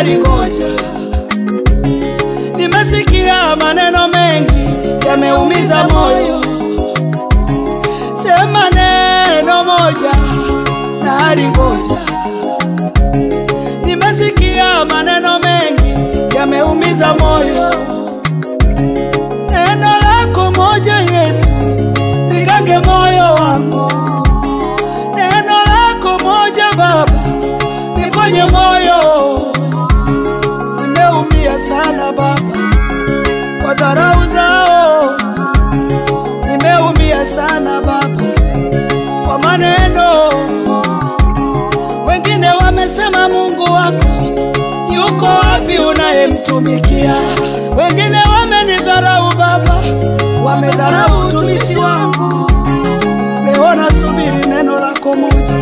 nalingoja. Nimesikia maneno mengi yameumiza moyo, sema neno moja nalingoja. Nimesikia maneno mengi yameumiza moyo, neno lako moja Yesu ligange moyo wangu. Neno lako moja Baba liponye moyo. Nimeumia sana Baba kwa dharau zao, nimeumia sana Baba kwa maneno. Wengine wamesema Mungu wako yuko wapi unayemtumikia? Wengine wamenidharau Baba, wamedharau utumishi wangu. Leo nasubiri neno lako moja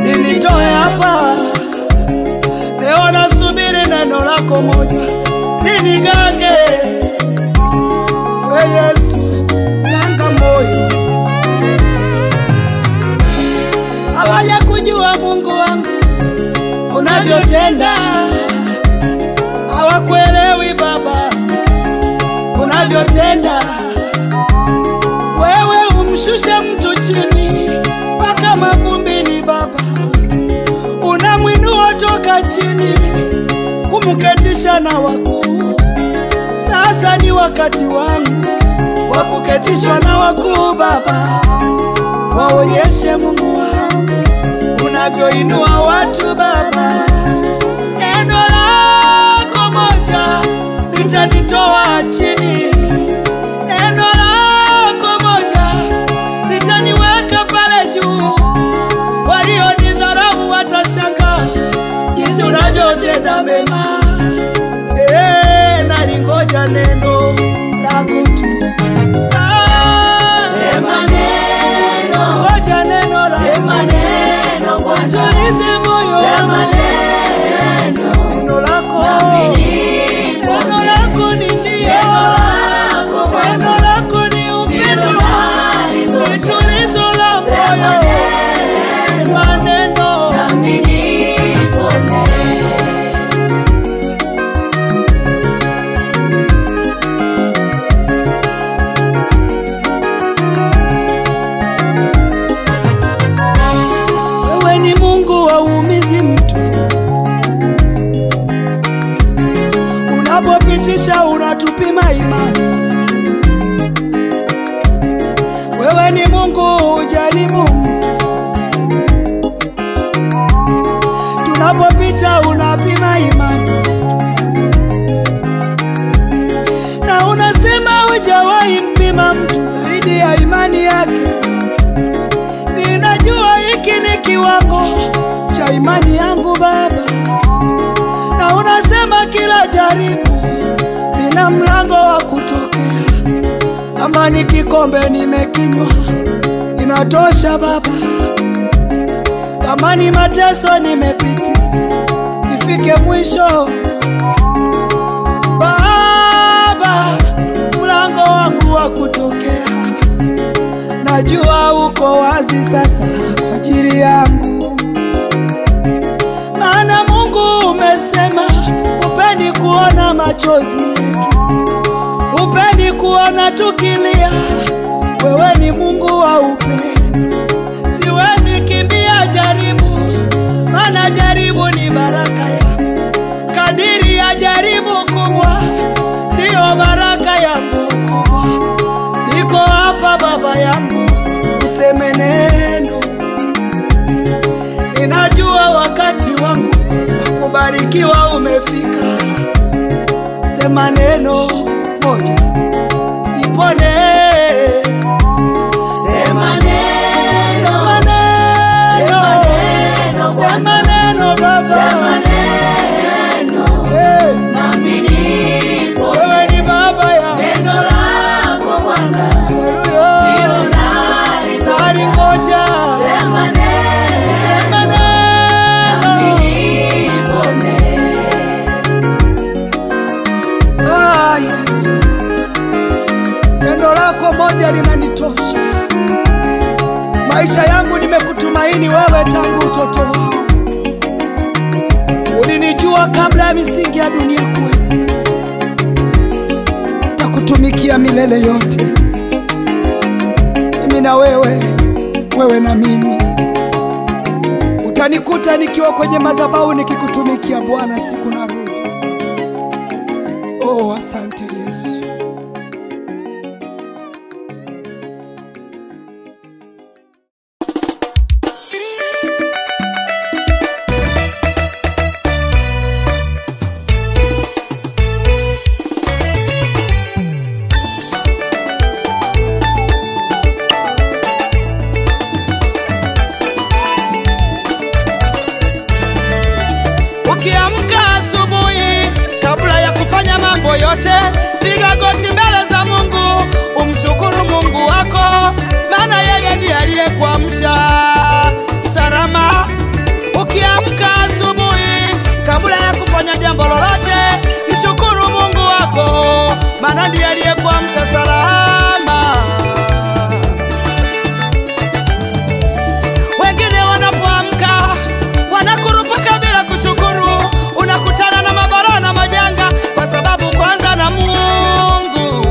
linitoe hapa. Leo nasubiri neno lako moja linigange. We Yesu, ganga moyo. Hawaja kujua Mungu wangu unavyotenda, hawakuelewi Baba unavyotenda. Wewe umshushe mtu chini mpaka mavumbini Baba, unamwinua toka chini kumketisha na wakuu. Sasa ni wakati wangu wa kuketishwa na wakuu Baba. Waonyeshe Mungu wangu unavyoinua watu Baba. Neno lako moja litanitoa chini, neno lako moja litaniweka pale juu. Walionidharau watashangaa jinsi unavyotenda mema. Nalingoja neno lako tu. Sema neno, ngoja neno lako. Sema neno Bwana, tulize moyo. Sema neno, neno lako. Neno lako ni ndio, neno lako ni upendo, ni tulizo la moyo. Sema neno, nami nipone. Wewe ni Mungu hauumizi mtu, unapopitisha unatupima imani. Wewe ni Mungu hujaribu mtu, tunapopita unapima imani zetu. Na unasema hujawahi mpima mtu zaidi ya imani yake. Ninajua hiki ni kiwango cha imani yangu Baba. Na unasema kila jaribu lina mlango wa kutokea. Kama ni kikombe nimekinywa inatosha Baba. Kama ni mateso nimepitia nifike mwisho Baba, mlango wangu wa kutokea najua uko wazi sasa kwa ajili yangu. Maana Mungu umesema upendi kuona machozi yetu, upendi kuona tukilia. Wewe ni Mungu wa upendo. Siwezi kimbia jaribu, maana jaribu ni baraka yangu. Kadiri ya jaribu kubwa ndio baraka yangu kubwa. Niko hapa Baba yangu, useme neno. Ninajua wakati wangu wa kubarikiwa umefika. Sema neno moja nipone. Sema neno, sema neno, sema neno Baba. Sema neno, nami nipo. Wewe ni Baba ya neno lako Bwana. Haleluya. Ndio nalingoja. Sema neno, sema neno, nami nipo. Yesu, neno lako moja linanitosha. Maisha yangu nimekutumaini wewe tangu utoto. Nilijua kabla ya misingi ya dunia kuwepo, nitakutumikia milele yote, mimi na wewe, wewe na mimi. Utanikuta nikiwa kwenye madhabahu nikikutumikia Bwana siku narudi. Oh, asante Yesu. Ukiamka asubuhi, kabla ya kufanya mambo yote, piga goti mbele za Mungu, umshukuru Mungu wako, maana yeye ndiye aliyekuamsha salama. Ukiamka asubuhi, kabla ya kufanya jambo lolote, mshukuru Mungu wako, maana ndiye aliyekuamsha salama. Wengine wanapoamka wanakurupuka bila kushukuru, unakutana na mabara na majanga, kwa sababu kwanza na Mungu.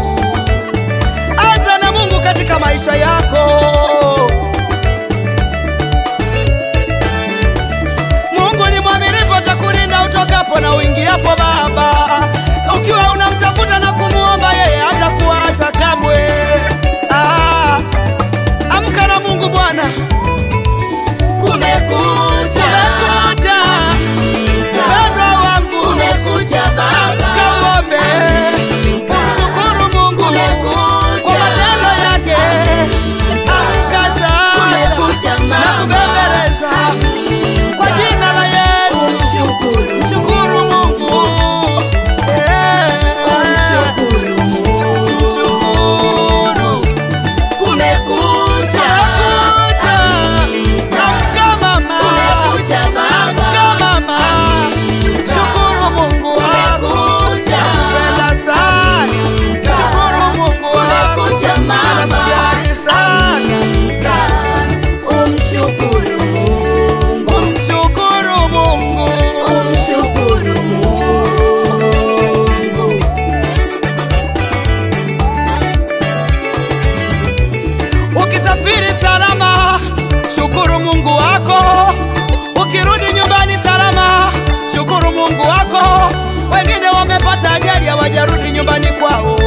Anza na Mungu katika maisha yako. Mungu ni mwaminifu, atakulinda utokapo na uingiapo baba. Ukiwa unamtafuta na kumuomba yeye, hatakuacha kamwe. Amka na Mungu Bwana. Kumekucha, mpendwa wangu, kumekucha baba, kauombe, kumshukuru Mungu kwa matendo yake. Amka sasa kumekucha na mama, kubembeleza kwa jina la Yesu. Mshukuru Mungu, kumshukuru Mungu. mshukuru. Kumekucha, Amka mama, kumekucha baba, amka mama, mshukuru Mungu wako. kumekucha, Nakupenda sana, mshukuru Mungu wako. kumekucha mama, Nakujali sana, umshukuru Mungu, umshukuru Mungu. umshukuru Mungu. Ukisafiri salama, shukuru Mungu wako. Ukirudi nyumbani salama, shukuru Mungu wako. Wengine wamepata ajali, hawajarudi nyumbani kwao.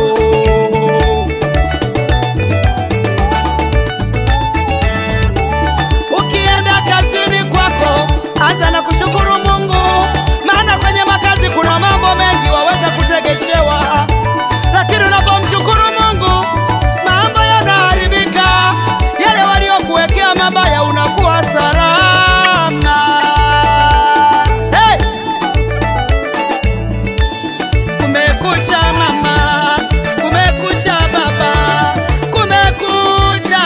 Ukienda kazini kwako, anza na kushukuru Mungu, maana kwenye makazi kuna mambo mengi waweza kutegeshewa, lakini unapomshukuru Mungu mambo yanaharibika. Yale waliokuwekea mabaya unakuwa salama. Hey! Kumekucha mama, kumekucha baba, kumekucha.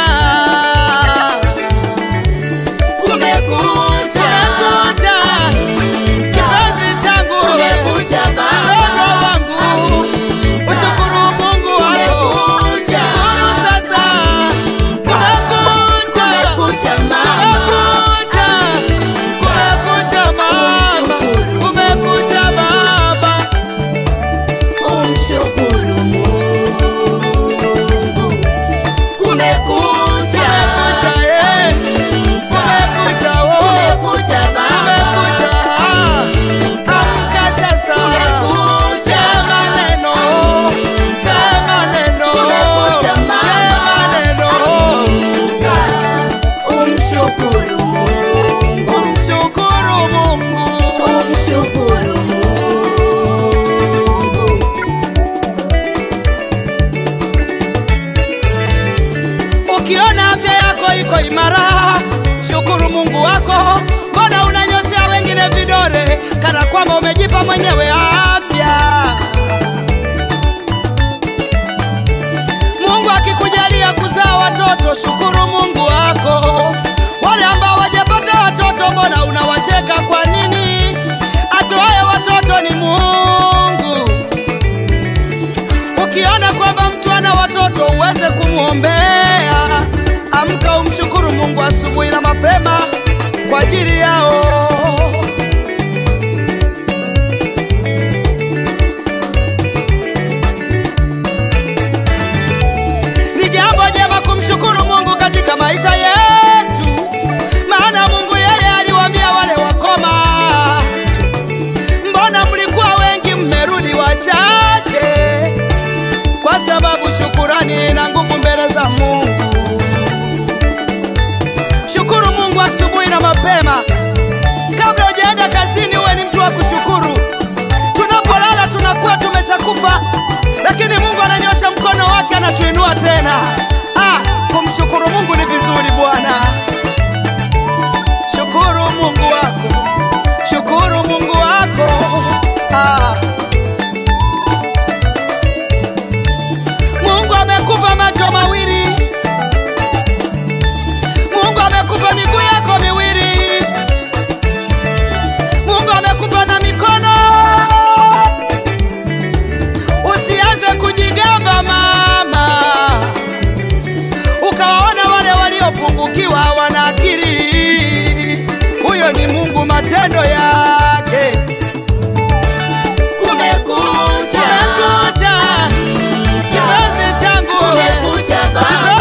Kumekucha, Kumekucha, kipenzi changu, kumekucha baba, mpendwa wangu, ushukuru Mungu wako. kumekucha, Shukuru sasa. Kumekucha, kumekucha mama, kumekucha, kumekucha mama, kumekucha baba. umshukuru Mungu. Kumekucha, Kumekucha, eh. Kumekucha, oh. kumekucha baba, Kumekucha. Amka sasa. Kumekucha. Sema neno. Sema neno. Kumekucha mama. Sema neno. umshukuru Mungu, Umshukuru Mungu. umshukuru Mungu. Ukiona afya yako iko imara, shukuru Mungu wako. Mbona unanyoshea wengine vidole kana kwamba umejipa mwenyewe afya? Mungu akikujalia kuzaa watoto, shukuru Mungu wako. Wale ambao hawajapata watoto, mbona unawacheka kwa nini? Atoaye watoto ni Mungu. Ukiona kwamba mtu ana watoto uweze kumuombea, amka umshukuru Mungu asubuhi na mapema kwa ajili yao. mapema. Kabla hujaenda kazini uwe ni mtu wa kushukuru. Tunapolala tunakuwa tumeshakufa, lakini Mungu ananyosha mkono wake anatuinua tena. Kumshukuru Mungu ni vizuri bwana. Shukuru Mungu wako, shukuru Mungu wako. Mungu amekupa macho mawili, Mungu amekupa miguu yako miwili, Mungu amekupa na mikono. Usianze kujigamba mama, ukawaona wale waliopungukiwa wana akili. Huyo ni Mungu, matendo yake. Kumekucha, kipenzi changu, kumekucha baba.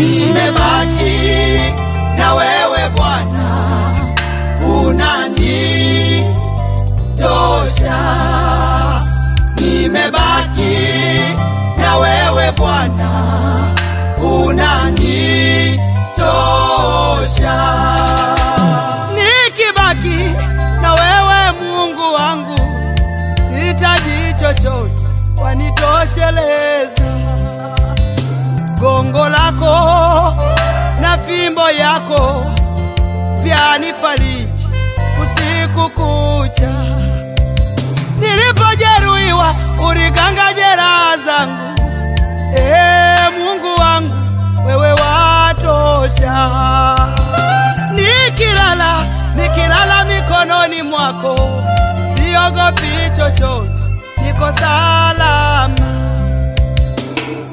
Nimebaki na wewe Bwana, unanitosha. Nimebaki na wewe Bwana, unanitosha. Nikibaki na wewe Mungu wangu, sihitaji chochote, wanitosheleza. Gongo lako na fimbo yako vyanifariji usiku kucha. Nilipojeruhiwa uliganga jeraha zangu. Mungu wangu wewe watosha. Nikilala mikononi mwako, siogopi chochote, niko salama.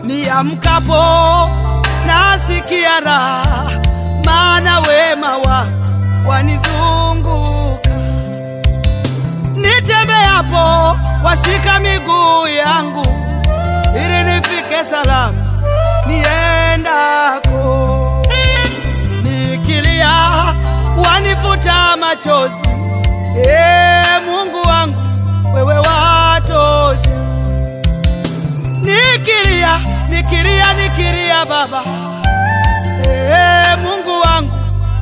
Niamkapo nasikia raha, maana wema wako wanizunguka. Nitembeapo washika miguu yangu, ili nifike salama niendako. Nikilia wanifuta machozi. Mungu wangu wewe watosha. Nikilia baba, Mungu wangu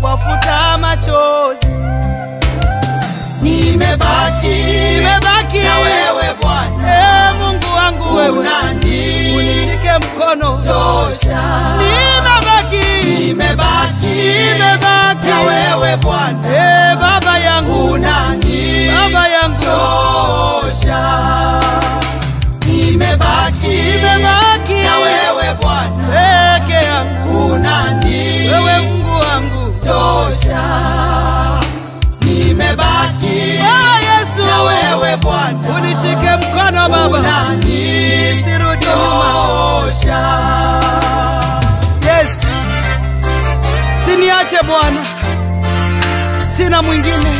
wafuta machozi. Nimebaki na wewe Bwana, Mungu wangu wewe unishike mkono tosha. Nimebaki na wewe Bwana, baba yangu tosha. Nimebaki na wewe Bwana, peke yangu wewe Mungu wangu tosha. Nimebaki Yesu na wewe Bwana, unishike mkono baba, nisirudi nyuma. Yes, siniache Bwana, sina mwingine.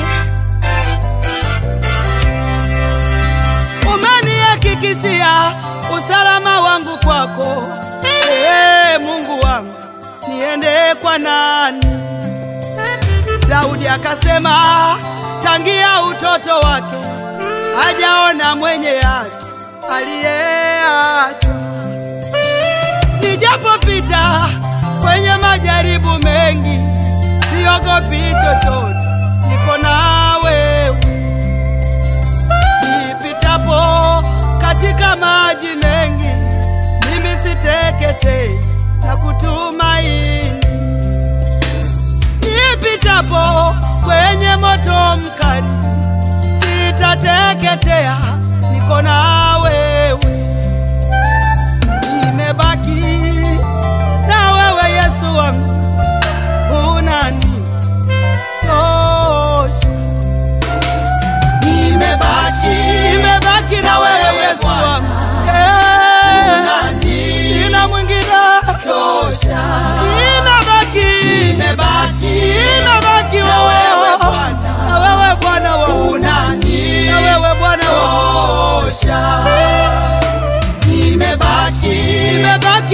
Umenihakikishia usalama wangu kwako. Mungu wangu niende kwa nani? Daudi akasema tangia utoto wake hajaona mwenye haki aliyeachwa. Nijapopita kwenye majaribu mengi, siogopi chochote, niko na wewe. Nipitapo katika maji mengi, mimi siteketei na kutumaini. Nipitapo kwenye moto mkali, sitateketea, niko na wewe. Nimebaki na wewe Yesu wangu, unanitosha. Nimebaki na wewe Yesu wangu, sina mwingine. Nimebaki wewe Bwana, na wewe Bwana wangu, na wewe Bwana wangu. Nimebaki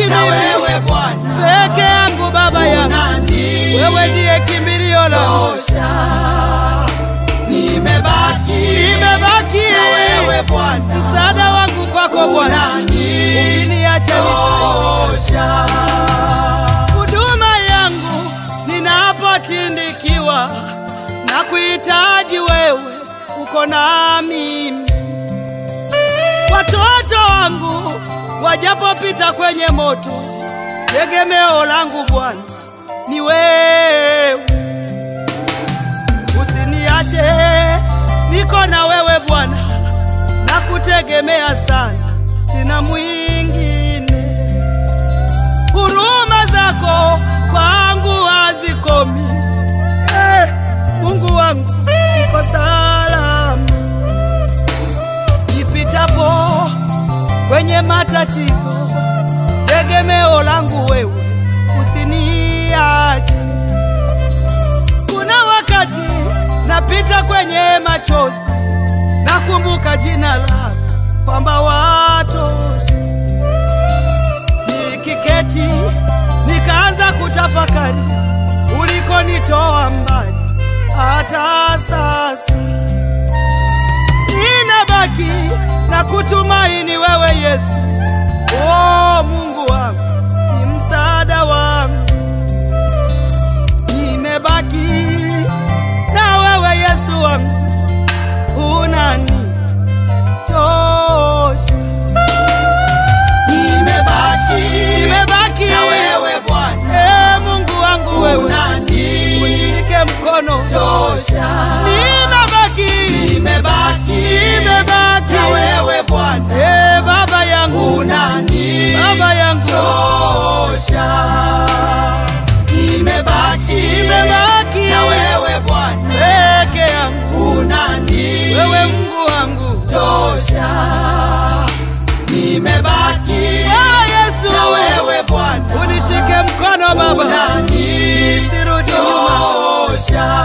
na wewe Bwana peke yangu, Baba yangu, wewe ndiye kimbilio langu. Nimebaki na wewe Bwana, msaada wangu kwako Bwana, ukiniacha nitaisha. Huduma yangu ninapotindikiwa na kuhitaji wewe, uko na mimi. Watoto wangu wajapopita kwenye moto, tegemeo langu Bwana ni wewe. Usiniache, niko na wewe Bwana, na kutegemea sana, sina mwingine. Huruma zako kwangu hazikomi, Mungu wangu, niko salama. Nipitapo kwenye matatizo, tegemeo langu wewe, usiniache. Kuna wakati napita kwenye machozi, nakumbuka jina lako kwamba watosha. Nikiketi nikaanza kutafakari ulikonitoa mbali, hata sasa ninabaki na kutumaini wewe Yesu. Mungu wangu, ni msaada wangu. Nimebaki na wewe Yesu wangu, unanitosha. Nimebaki na wewe Bwana, Mungu wangu, wewe unishike mkono. Nimebaki na wewe Bwana, Baba yangu, Baba yangu. Nimebaki na wewe Bwana peke yangu, wewe Mungu wangu. Nimebaki Yesu na wewe Bwana, unishike mkono Baba, nisirudi nyuma.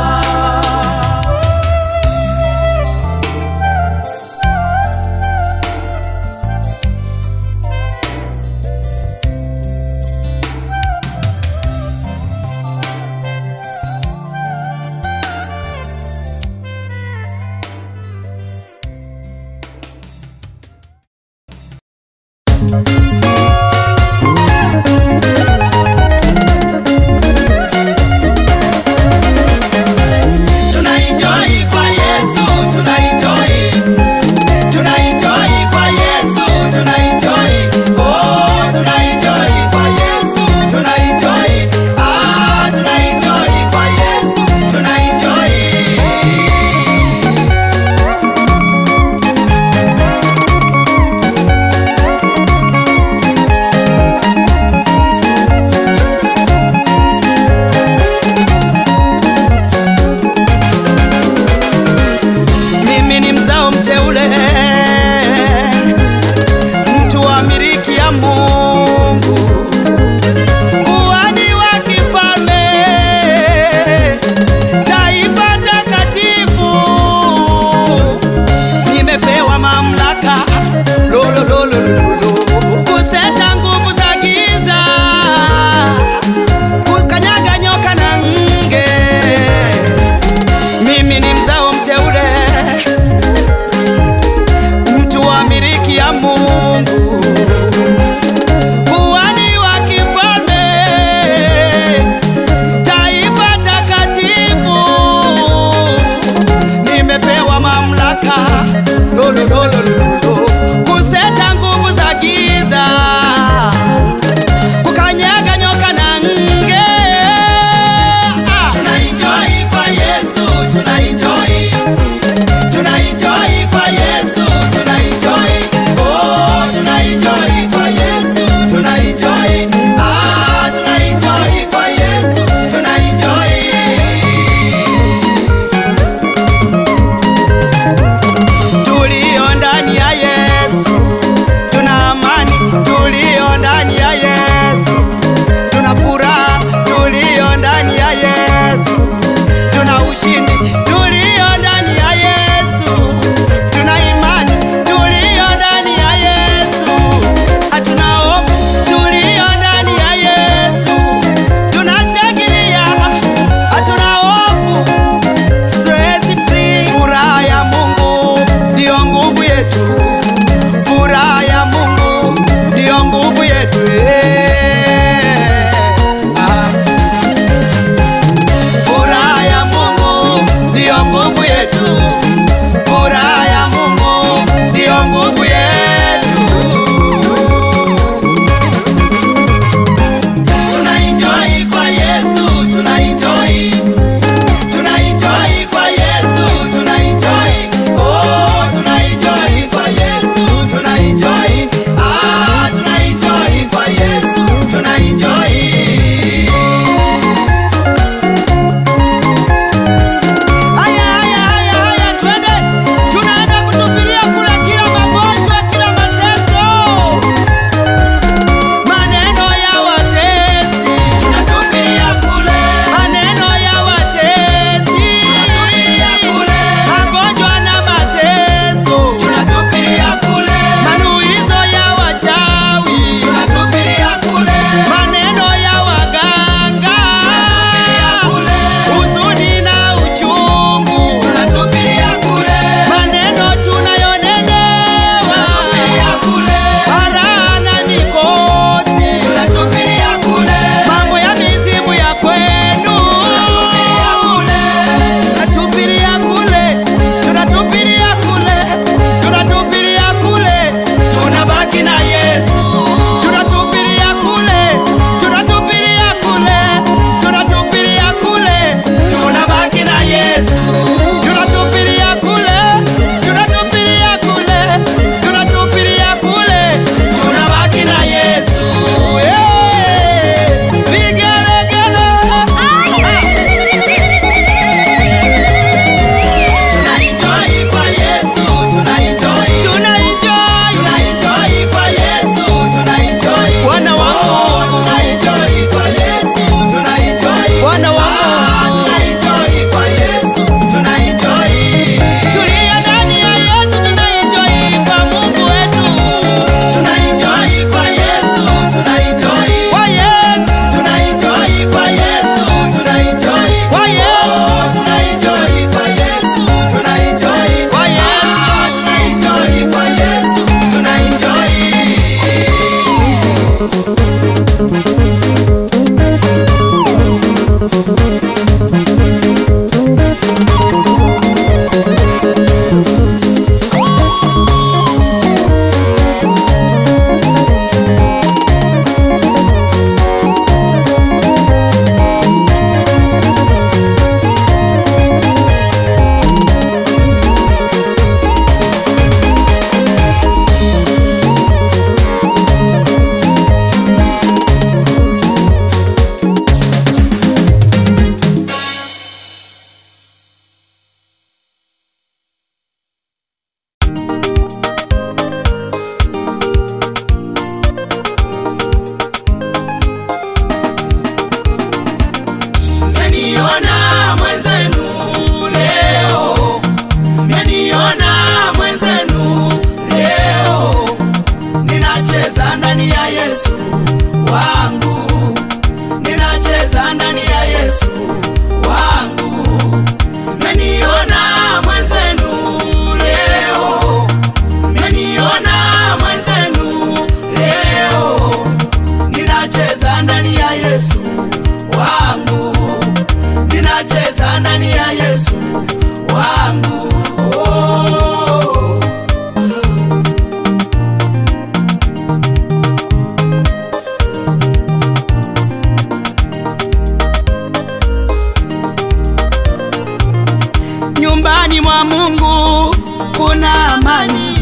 Nyumbani mwa Mungu kuna amani,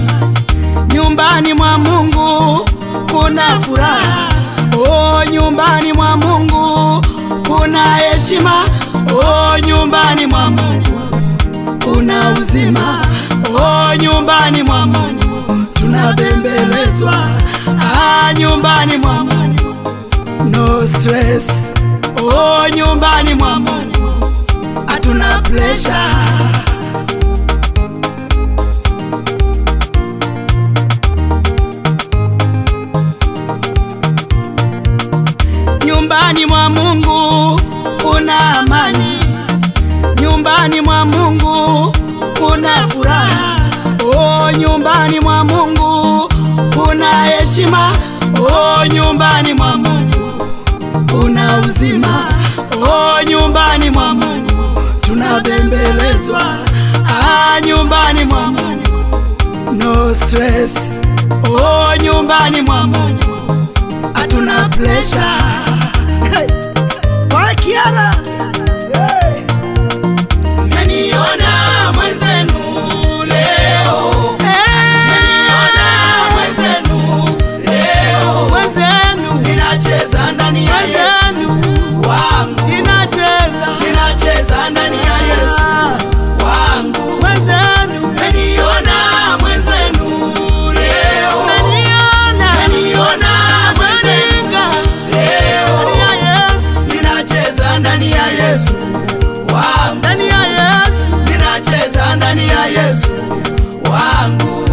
nyumbani mwa Mungu kuna furaha. Oh, nyumbani mwa Mungu kuna heshima. Oh, nyumbani mwa Mungu kuna uzima. Oh, nyumbani mwa Mungu tunabembelezwa. Nyumbani mwa Mungu no stress. Oh, nyumbani mwa Mungu hatuna pressure. Nyumbani mwa Mungu kuna amani, nyumbani mwa Mungu kuna furaha. Oh, nyumbani mwa Mungu kuna heshima. Oh, nyumbani mwa Mungu kuna uzima. Oh, nyumbani mwa Mungu tunabembelezwa. Nyumbani mwa Mungu no stress. Oh, nyumbani mwa Mungu hatuna pressure. Hey. Kwa Kiara hey. Meniona mwenzenu leo. Meniona mwenzenu leo. Mwenzenu ninacheza ndani ya Yesu wangu. Ninacheza ndani ya Yesu wangu. Mwenzenu meniona mwenzenu leo. Meniona mwenzenu leo. Ninacheza ndani ya Yesu wangu. Ndani ya Yesu ninacheza ndani ya Yesu wangu.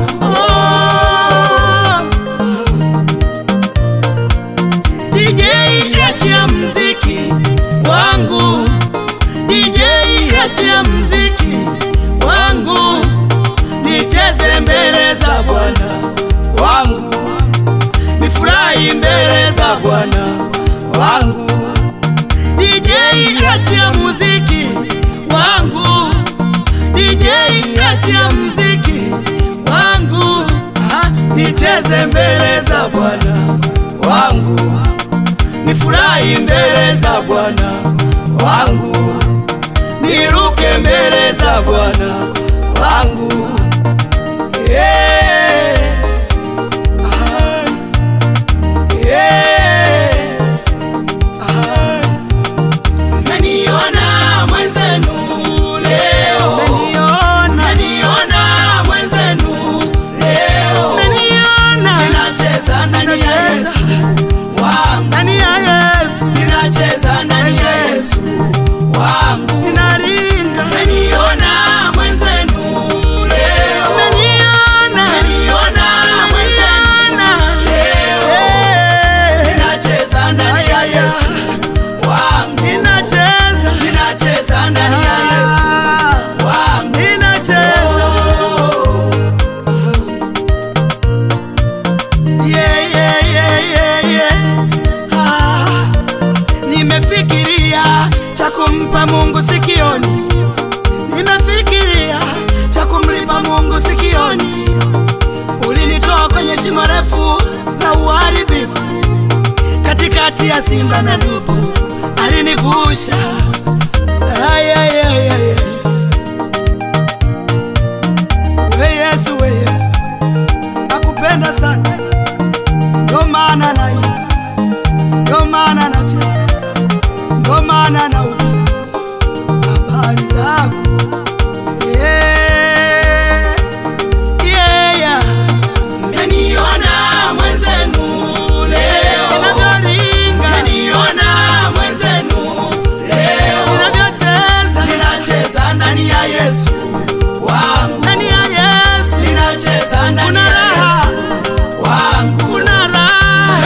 DJ achia muziki wangu. DJ achia muziki wangu. Nicheze mbele za Bwana wangu. Nifurahi mbele za Bwana wangu. DJ achia muziki wangu. DJ achia muziki wangu. Nicheze mbele za Bwana wangu. Nifurahi mbele za Bwana wangu. Niruke mbele za Bwana wangu. Yeah. Yeah. Meniona mwenzenu leo. Meniona mwenzenu leo. Ninacheza ndani ya Yesu wangu. Ndani ya Yesu ninacheza ndani ya Yesu wangu. Ninaringa. Meniona mwenzenu leo. kumlipa Mungu sikioni, nimefikiria cha kumlipa Mungu sikioni. Ulinitoa kwenye shimo refu na uharibifu, katikati ya simba na dubu alinivusha. Ay, ay, ay, ay. We Yesu, we Yesu, nakupenda sana, ndo maana naimba, ndo maana nacheza, ndo maana nahubiri habari zako. Mmeniona mwenzenu leo, mmeniona mwenzenu leo, ninacheza ndani ya Yesu wangu, ndani ya Yesu ninacheza ndani ya Yesu wangu, kuna raha.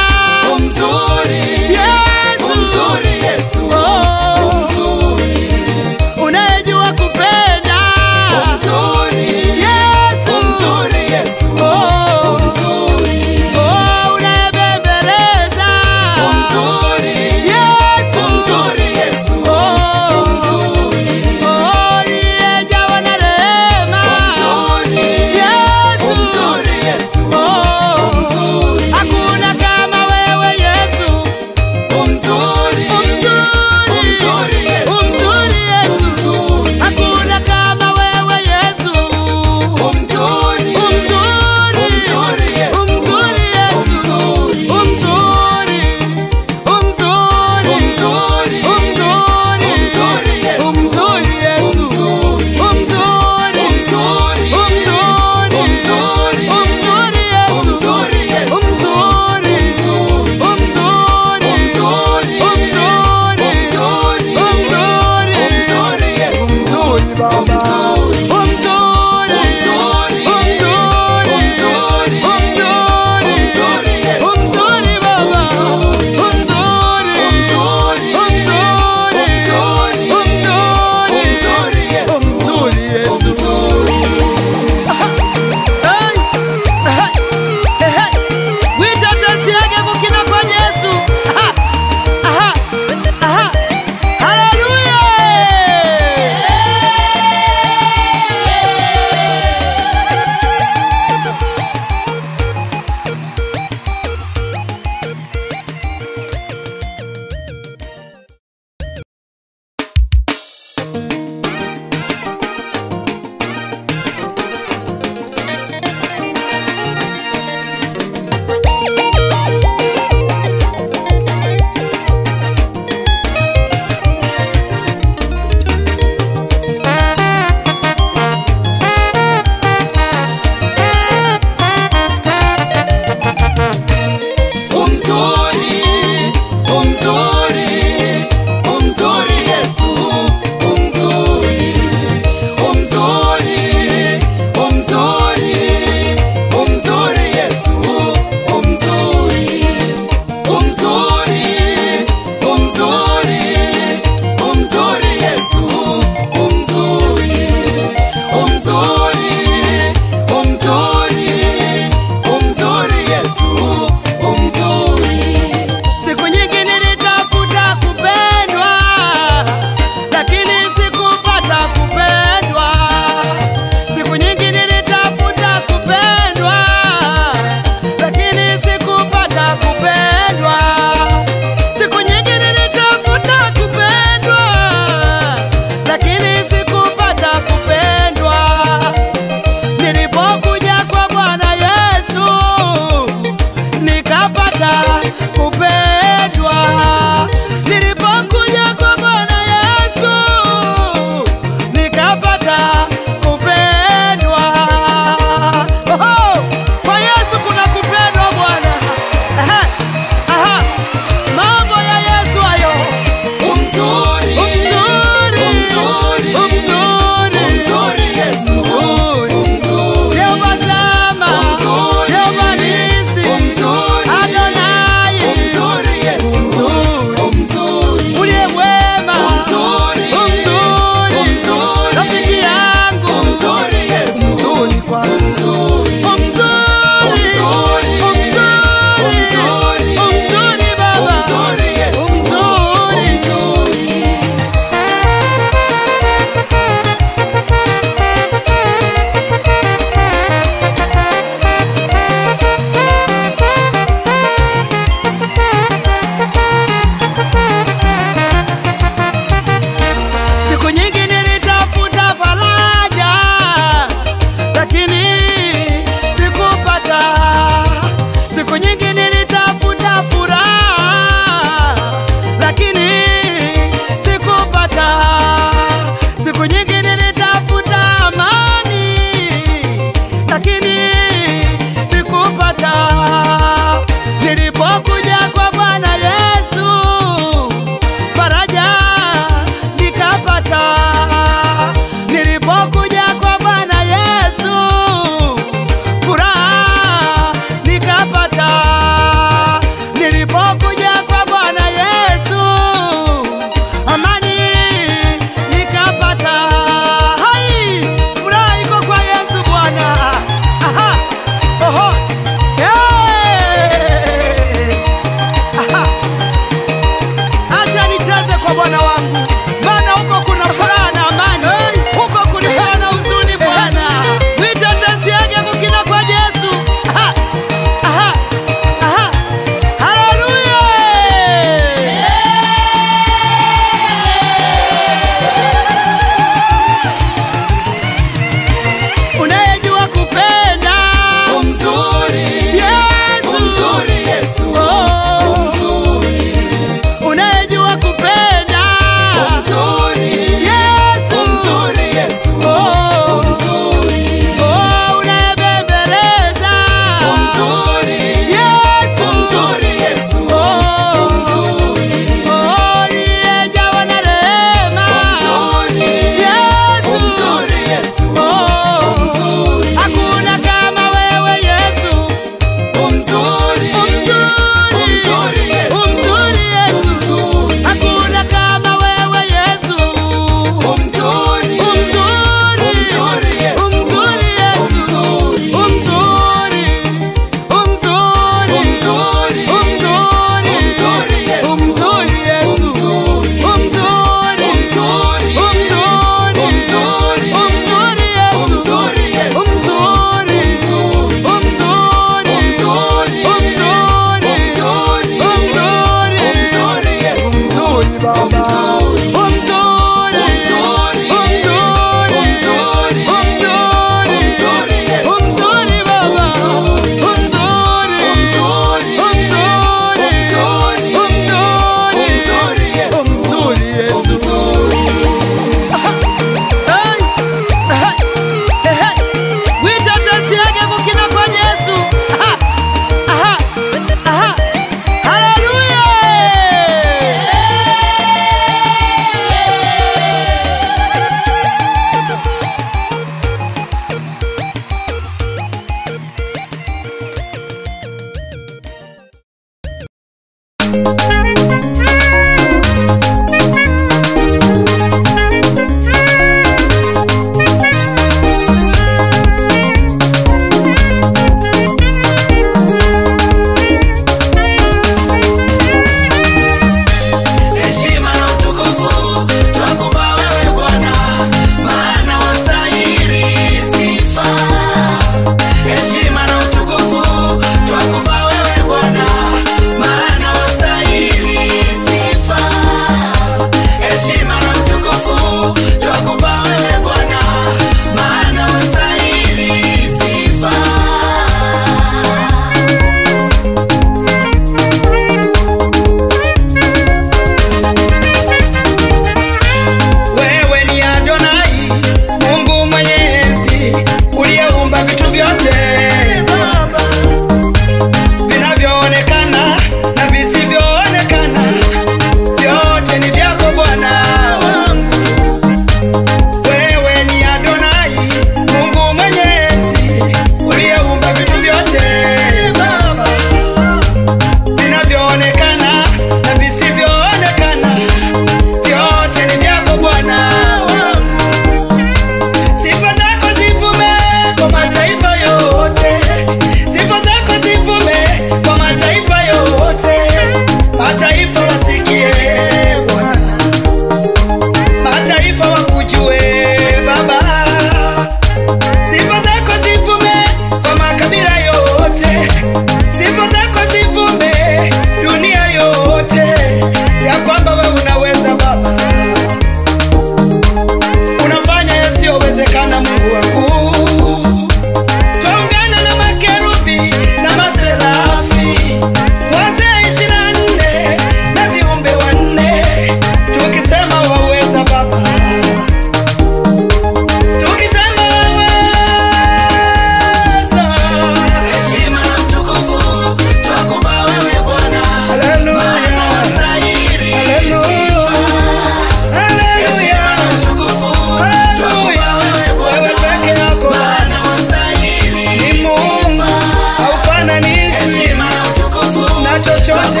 chochote,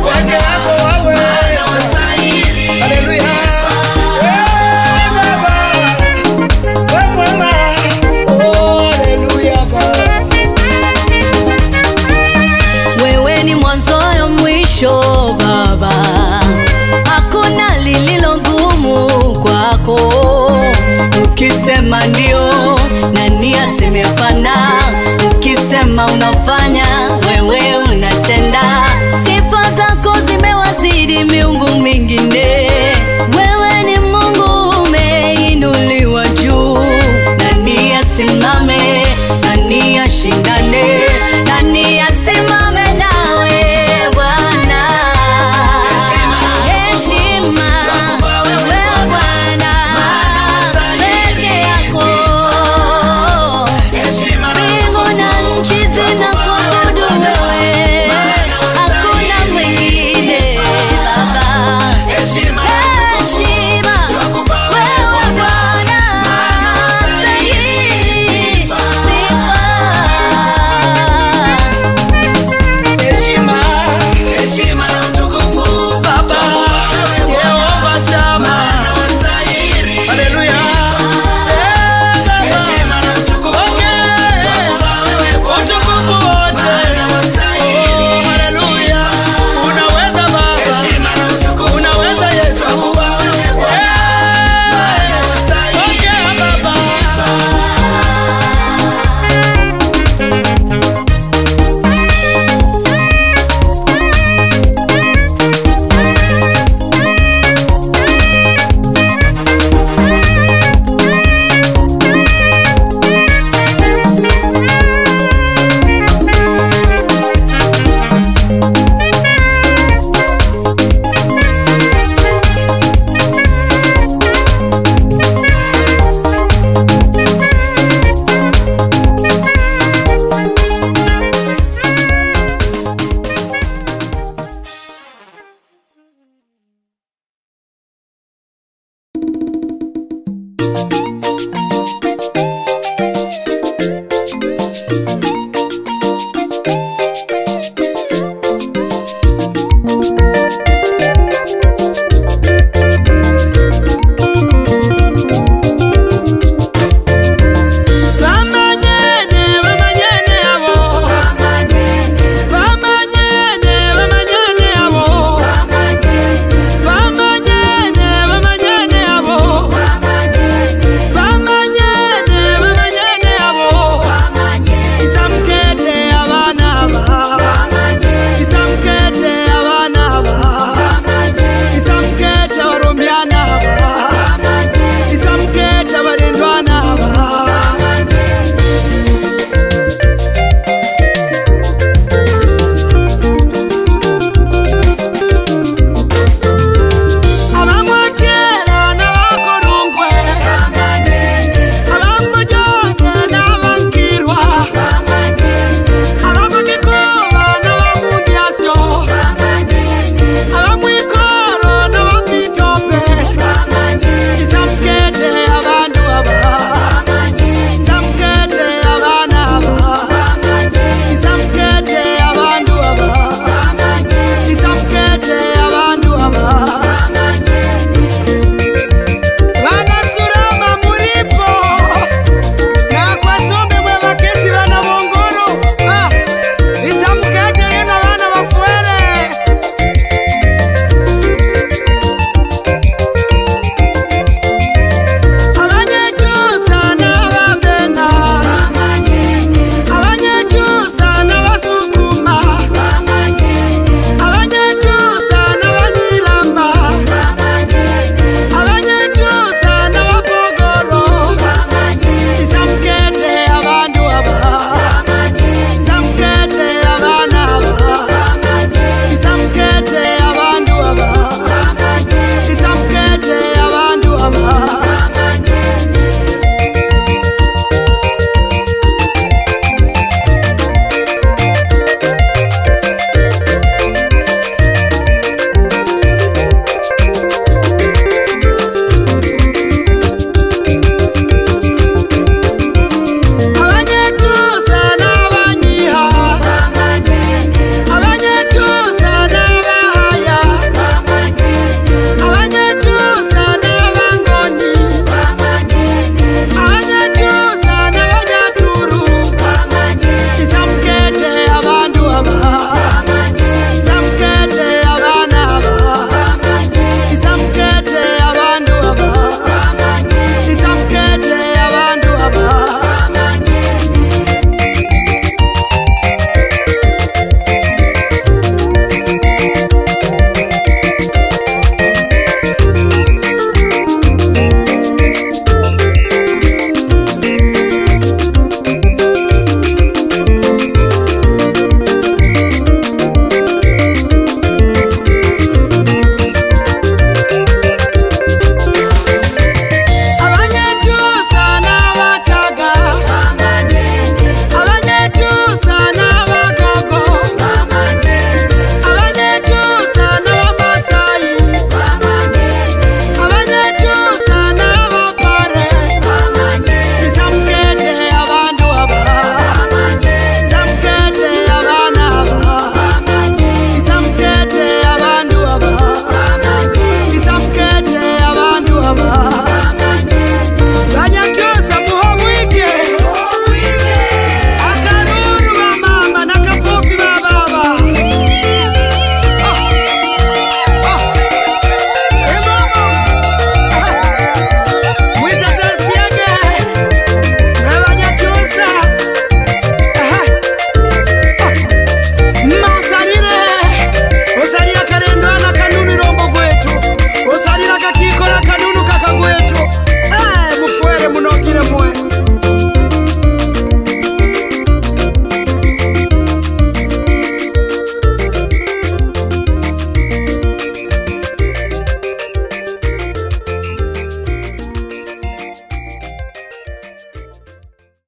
peke yako waweza. Haleluya. Baba, we mwema. Oh, haleluya Baba. Wewe ni mwanzo na mwisho Baba, hakuna lililo ngumu kwako. Ukisema ndio, nani aseme hapana? Ukisema unafanya, wewe unatenda. Sifa zako zimewazidi miungu mingine. Wewe ni Mungu umeinuliwa juu. Nani asimame? Nani ashindane? Nani asimame nawe Bwana? Heshima wewe Bwana peke yako. Mbingu na nchi zinakuabudu wewe, hakuna mwingine Baba. Heshima wewe Bwana stahili sifa. Heshima na utukufu Baba, Jehova Shama. Haleluya. Heshima na utukufu utukufu wote. Oh, haleluya. Unaweza Baba, unaweza Yesu. Pokea Baba.